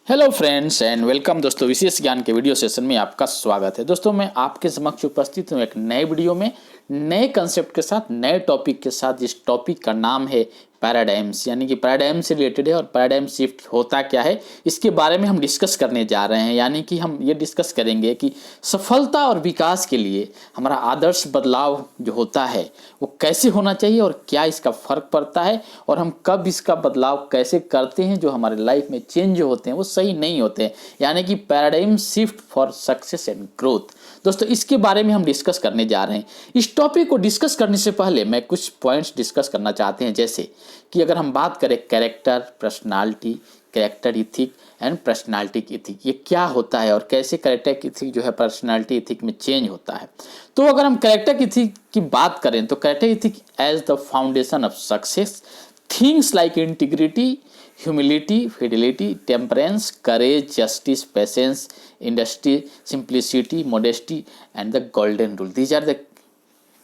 Hello friends and welcome दोस्तों। विशेष ज्ञान के वीडियो सेशन में आपका स्वागत है। दोस्तों मैं आपके समक्ष उपस्थित हूँ एक नए वीडियो में, नए कंसेप्ट के साथ, नए टॉपिक के साथ। इस टॉपिक का नाम है पैराडाइम्स, यानी कि पैराडाइम से रिलेटेड है और पैराडाइम शिफ्ट होता क्या है इसके बारे में हम डिस्कस करने जा रहे हैं। यानी कि हम ये डिस्कस करेंगे कि सफलता और विकास के लिए हमारा आदर्श बदलाव जो होता है वो कैसे होना चाहिए और क्या इसका फ़र्क पड़ता है, और हम कब इसका बदलाव कैसे करते हैं जो हमारे लाइफ में चेंज होते हैं वो सही नहीं होते हैं। यानी कि paradigm shift for success and growth. दोस्तों इसके बारे में हम डिस्कस करने जा रहे हैं। इस टॉपिक को डिस्कस करने से पहले मैं कुछ पॉइंट्स डिस्कस करना चाहते हैं, जैसे कि अगर हम बात करें character, personality, character ethic and personality ethic, ये क्या होता है और कैसे कैरेक्टर इथिक जो है पर्सनालिटी इथिक में चेंज होता है। तो अगर हम कैरेक्टर इथिक की बात करें तो character ethic as the foundation of success, things like integrity, humility, fidelity, temperance, courage, justice, patience, industry, simplicity, modesty and the golden rule, these are the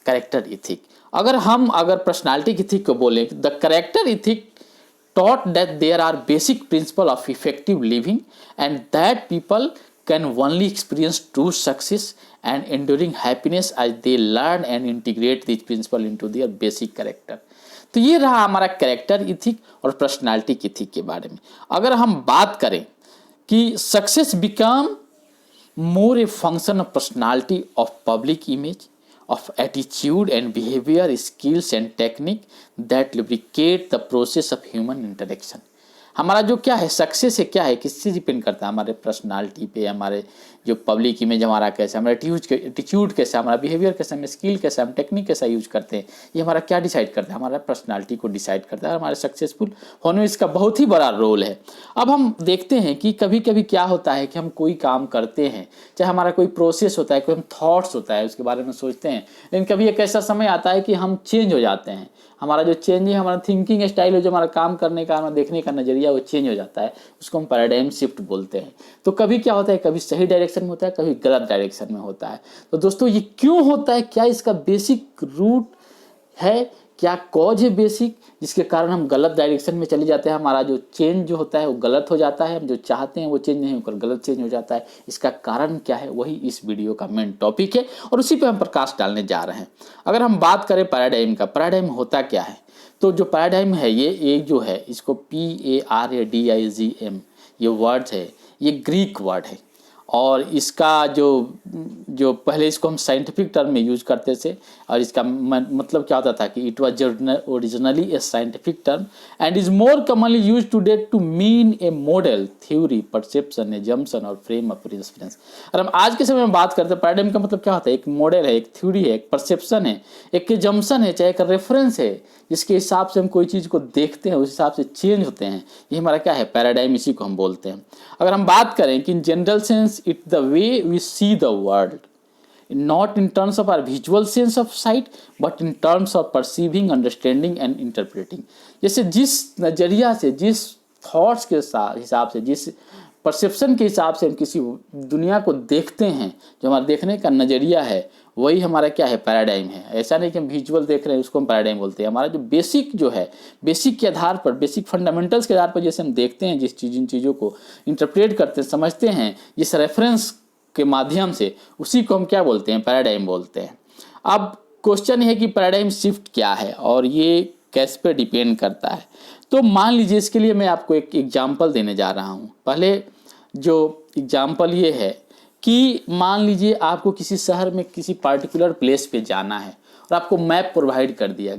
character ethic. अगर पर्सनालिटी इथिक को बोलें, the character ethic taught that there are basic principles of effective living and that people can only experience true success and enduring happiness as they learn and integrate these principles into their basic character। तो ये रहा हमारा character ethic और personality ethic के बारे में। अगर हम बात करें कि success become more a function of personality, of public image, of attitude and behavior, skills and technique that lubricate the process of human interaction। हमारा जो क्या है सक्सेस है, क्या है, किससे डिपेंड करता है, हमारे पर्सनालिटी पे, हमारे जो पब्लिक इमेज हमारा कैसा, हमारा एटीट्यूड कैसा, हमारा बिहेवियर कैसा, हम स्किल कैसा, हम टेक्निक कैसा यूज करते हैं, ये हमारा क्या डिसाइड करता है, हमारा पर्सनालिटी को डिसाइड करता है। हमारे सक्सेसफुल होने में इसका बहुत ही बड़ा रोल है। अब हम देखते हैं कि कभी कभी क्या होता है कि हम कोई काम करते हैं, चाहे हमारा कोई प्रोसेस होता है, कोई हम थॉट्स होता है उसके बारे में सोचते हैं, लेकिन कभी एक ऐसा समय आता है कि हम चेंज हो जाते हैं। हमारा जो चेंज है, हमारा थिंकिंग स्टाइल है, जो हमारा काम करने का, हमारा देखने का नज़रिया वो चेंज हो जाता है, उसको हम पैराडाइम शिफ्ट बोलते हैं। तो कभी क्या होता है, कभी सही डायरेक्शन में होता है, कभी गलत डायरेक्शन में होता है। तो दोस्तों ये क्यों होता है, क्या इसका बेसिक रूट है, क्या कॉज है बेसिक जिसके कारण हम गलत डायरेक्शन में चले जाते हैं, हमारा जो चेंज जो होता है वो गलत हो जाता है, हम जो चाहते हैं वो चेंज नहीं होकर गलत चेंज हो जाता है, इसका कारण क्या है, वही इस वीडियो का मेन टॉपिक है और उसी पे हम प्रकाश डालने जा रहे हैं। अगर हम बात करें पैराडाइम का, पैराडाइम होता क्या है, तो जो पैराडाइम है ये एक जो है, इसको PARADIGM ये वर्ड है, ये ग्रीक वर्ड है और इसका जो पहले इसको हम साइंटिफिक टर्म में यूज करते थे, और इसका मतलब क्या होता था कि it was originally a scientific term and is more commonly use today to mean a model, theory, perception, assumption और फ्रेम ऑफ रेफरेंस। और हम आज के समय में बात करते हैं पैराडाइम का मतलब क्या होता है, एक मॉडल है, एक थ्योरी है, एक परसेप्शन है, एक एजम्पशन है, चाहे एक रेफरेंस है, जिसके हिसाब से हम कोई चीज़ को देखते हैं उस हिसाब से चेंज होते हैं। ये हमारा क्या है, पैराडाइम, इसी को हम बोलते हैं। अगर हम बात करें कि in general sense it the way we see the world, not in terms of our visual sense of sight but in terms of perceiving, understanding and interpreting. जैसे जिस नज़रिया से, जिस थॉट्स के हिसाब से, जिस परसेप्शन के हिसाब से हम किसी दुनिया को देखते हैं, जो हमारा देखने का नज़रिया है वही हमारा क्या है, पैराडाइम है। ऐसा नहीं कि हम विजुअल देख रहे हैं उसको हम पैराडाइम बोलते हैं। हमारा जो बेसिक जो है, बेसिक के आधार पर, बेसिक फंडामेंटल्स के आधार पर जैसे हम देखते हैं, जिन चीज़ों को इंटरप्रेट करते हैं, समझते हैं, जिस रेफरेंस के माध्यम से, उसी को हम क्या बोलते हैं, पैराडाइम बोलते हैं। अब क्वेश्चन है कि पैराडाइम शिफ्ट क्या है और ये कैसे पे डिपेंड करता है। तो मान लीजिए, इसके लिए मैं आपको एक एग्जाम्पल देने जा रहा हूँ। पहले जो एग्जाम्पल ये है कि मान लीजिए आपको किसी शहर में किसी पार्टिकुलर प्लेस पे जाना है और आपको मैप प्रोवाइड कर दिया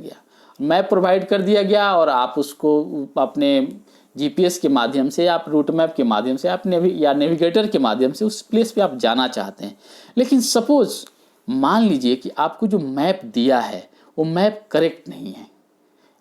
गया, और आप उसको अपने GPS के माध्यम से, आप रूट मैप के माध्यम से, आप नेविगेटर के माध्यम से उस प्लेस पे आप जाना चाहते हैं। लेकिन सपोज मान लीजिए कि आपको जो मैप दिया है वो मैप करेक्ट नहीं है।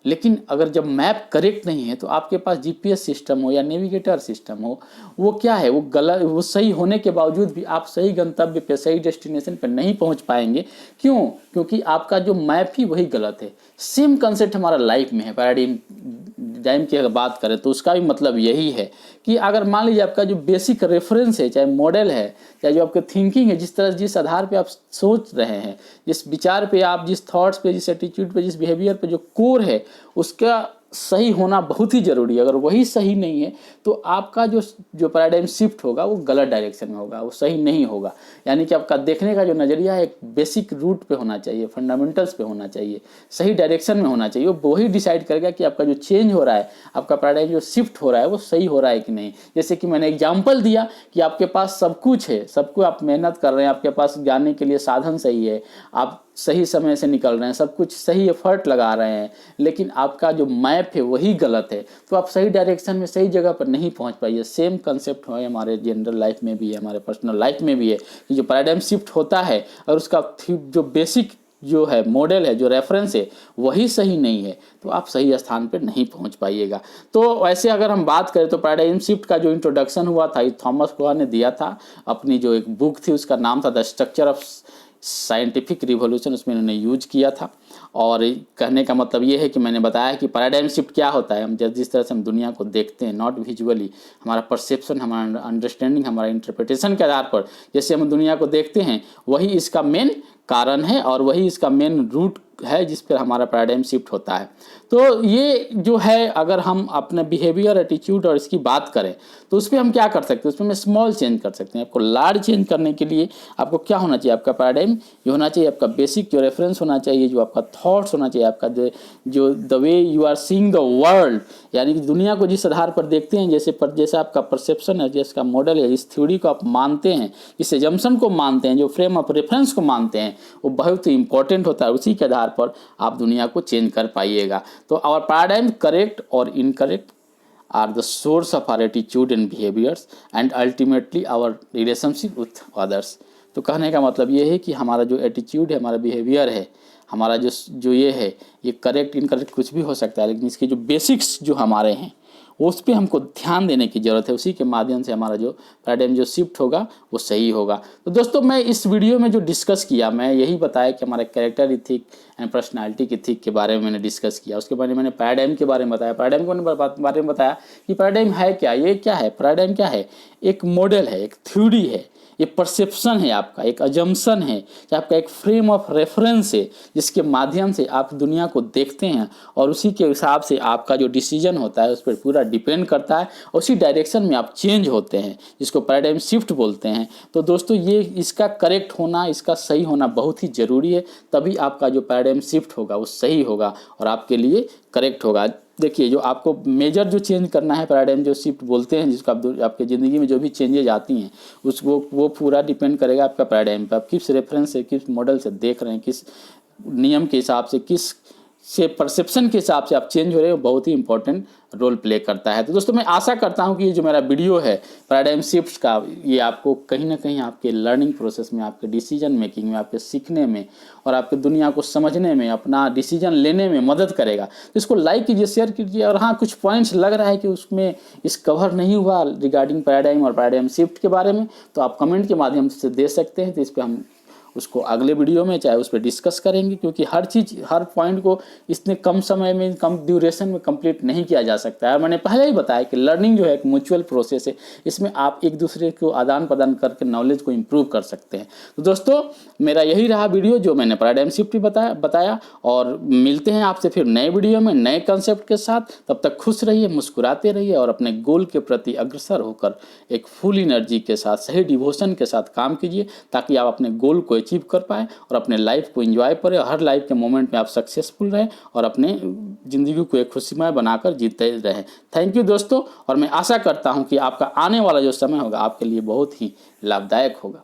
लेकिन अगर जब मैप करेक्ट नहीं है तो आपके पास GPS सिस्टम हो या नेविगेटर सिस्टम हो, वो क्या है, वो गलत, वो सही होने के बावजूद भी आप सही गंतव्य पे, सही डेस्टिनेशन पे नहीं पहुंच पाएंगे। क्यों? क्योंकि आपका जो मैप ही वही गलत है। सेम कंसेप्ट हमारा लाइफ में है। पैराडाइम की अगर बात करें तो उसका भी मतलब यही है कि अगर मान लीजिए आपका जो बेसिक रेफरेंस है, चाहे मॉडल है, चाहे जो आपका थिंकिंग है, जिस आधार पे आप सोच रहे हैं, जिस विचार पे आप, जिस थॉट्स पे, जिस एटीट्यूड पे, जिस बिहेवियर पे जो कोर है, उसका सही होना बहुत ही ज़रूरी है। अगर वही सही नहीं है तो आपका जो पैराडाइम शिफ्ट होगा वो गलत डायरेक्शन में होगा, वो सही नहीं होगा। यानी कि आपका देखने का जो नज़रिया है एक बेसिक रूट पे होना चाहिए, फंडामेंटल्स पे होना चाहिए, सही डायरेक्शन में होना चाहिए। वो वही डिसाइड करेगा कि आपका जो चेंज हो रहा है, आपका पैराडाइम जो शिफ्ट हो रहा है वो सही हो रहा है कि नहीं। जैसे कि मैंने एग्जाम्पल दिया कि आपके पास सब कुछ है, सबको आप मेहनत कर रहे हैं, आपके पास जाने के लिए साधन सही है, आप सही समय से निकल रहे हैं, सब कुछ सही एफर्ट लगा रहे हैं, लेकिन आपका जो मैप है वही गलत है, तो आप सही डायरेक्शन में सही जगह पर नहीं पहुंच पाइए। सेम कंसेप्ट है हमारे जनरल लाइफ में भी है, हमारे पर्सनल लाइफ में भी है कि जो पैराडाइम शिफ्ट होता है और उसका जो बेसिक जो है मॉडल है, जो रेफरेंस है वही सही नहीं है, तो आप सही स्थान पर नहीं पहुंच पाइएगा। तो वैसे अगर हम बात करें तो पैराडाइम शिफ्ट का जो इंट्रोडक्शन हुआ था थॉमस कुआ ने दिया था, अपनी जो एक बुक थी उसका नाम था the structure of scientific revolution, उसमें इन्होंने यूज किया था। और कहने का मतलब ये है कि मैंने बताया कि पैराडाइम शिफ्ट क्या होता है। हम जिस तरह से हम दुनिया को देखते हैं, नॉट विजुअली, हमारा परसेप्शन, हमारा अंडरस्टैंडिंग, हमारा इंटरप्रिटेशन के आधार पर जैसे हम दुनिया को देखते हैं वही इसका मेन कारण है और वही इसका मेन रूट है जिस पर हमारा पैराडाइम शिफ्ट होता है। तो ये जो है, अगर हम अपने बिहेवियर, एटीट्यूड और इसकी बात करें तो उस पर हम क्या कर सकते हैं, उसमें स्मॉल चेंज कर सकते हैं। आपको लार्ज चेंज करने के लिए आपको क्या होना चाहिए, आपका पैराडाइम ये होना चाहिए, आपका बेसिक जो रेफरेंस होना चाहिए, जो आपका थॉट्स होना चाहिए, आपका जो the way you are seeing the world, यानी कि दुनिया को जिस आधार पर देखते हैं, जैसे आपका परसेप्शन है, जिसका मॉडल है, इस थ्योरी को आप मानते हैं, इस एजम्पशन को मानते हैं, जो फ्रेम ऑफ रेफरेंस को मानते हैं, वो बहुत ही इंपॉर्टेंट होता है। उसी के आधार पर आप दुनिया को चेंज कर पाइएगा। तो आवर पैराडाइम करेक्ट और incorrect are the source of our attitude and behaviors and ultimately our relationship with others। तो कहने का मतलब ये है कि हमारा जो एटीट्यूड है, हमारा बिहेवियर है, हमारा जो ये है, ये करेक्ट इनकरेक्ट कुछ भी हो सकता है, लेकिन इसके जो बेसिक्स जो हमारे हैं उस पर हमको ध्यान देने की ज़रूरत है। उसी के माध्यम से हमारा जो पैराडाइम जो शिफ्ट होगा वो सही होगा। तो दोस्तों, मैं इस वीडियो में जो डिस्कस किया, मैं यही बताया कि हमारे character ethic and personality ethic के बारे में मैंने डिस्कस किया। उसके बाद मैंने पैराडाइम के बारे में बताया, पैराडाइम के बारे में बताया कि पैराडाइम है क्या, ये क्या है, पैराडाइम क्या है, एक मॉडल है, एक थ्योरी है, ये परसेप्शन है आपका, एक अजम्पशन है, कि आपका एक फ्रेम ऑफ रेफरेंस है जिसके माध्यम से आप दुनिया को देखते हैं और उसी के हिसाब से आपका जो डिसीजन होता है उस पर पूरा डिपेंड करता है, उसी डायरेक्शन में आप चेंज होते हैं, जिसको पैराडाइम शिफ्ट बोलते हैं। तो दोस्तों, ये इसका करेक्ट होना, इसका सही होना बहुत ही ज़रूरी है, तभी आपका जो पैराडाइम शिफ्ट होगा वो सही होगा और आपके लिए करेक्ट होगा। देखिए, जो आपको मेजर जो चेंज करना है, पैराडाइम जो शिफ्ट बोलते हैं, जिसको आप आपके ज़िंदगी में जो भी चेंजेज आती हैं वो पूरा डिपेंड करेगा आपका पैराडाइम पर। आप किस रेफरेंस से, किस मॉडल से देख रहे हैं, किस नियम के हिसाब से, किस से परसेप्शन के हिसाब से आप चेंज हो रहे हो, बहुत ही इंपॉर्टेंट रोल प्ले करता है। तो दोस्तों, मैं आशा करता हूं कि ये जो मेरा वीडियो है पैराडाइम शिफ्ट्स का, ये आपको कहीं ना कहीं आपके लर्निंग प्रोसेस में, आपके डिसीजन मेकिंग में, आपके सीखने में और आपके दुनिया को समझने में, अपना डिसीजन लेने में मदद करेगा। तो इसको लाइक कीजिए, शेयर कीजिए, और हाँ, कुछ पॉइंट्स लग रहा है कि उसमें इस कवर नहीं हुआ रिगार्डिंग पैराडाइम और पैराडाइम शिफ्ट के बारे में, तो आप कमेंट के माध्यम से दे सकते हैं। तो इस पर हम उसको अगले वीडियो में चाहे उस पर डिस्कस करेंगे, क्योंकि हर चीज़, हर पॉइंट को इतने कम समय में, कम ड्यूरेशन में कंप्लीट नहीं किया जा सकता है। मैंने पहले ही बताया कि लर्निंग जो है एक म्यूचुअल प्रोसेस है, इसमें आप एक दूसरे को आदान प्रदान करके नॉलेज को इम्प्रूव कर सकते हैं। तो दोस्तों, मेरा यही रहा वीडियो जो मैंने पैराडाइम शिफ्ट बताया और मिलते हैं आपसे फिर नए वीडियो में नए कंसेप्ट के साथ। तब तक खुश रहिए, मुस्कुराते रहिए और अपने गोल के प्रति अग्रसर होकर एक फुल एनर्जी के साथ, सही डिवोशन के साथ काम कीजिए, ताकि आप अपने गोल को अचीव कर पाए और अपने लाइफ को एंजॉय करें। हर लाइफ के मोमेंट में आप सक्सेसफुल रहें और अपने ज़िंदगी को एक खुशीमय बनाकर जीते रहें। थैंक यू दोस्तों, और मैं आशा करता हूं कि आपका आने वाला जो समय होगा आपके लिए बहुत ही लाभदायक होगा।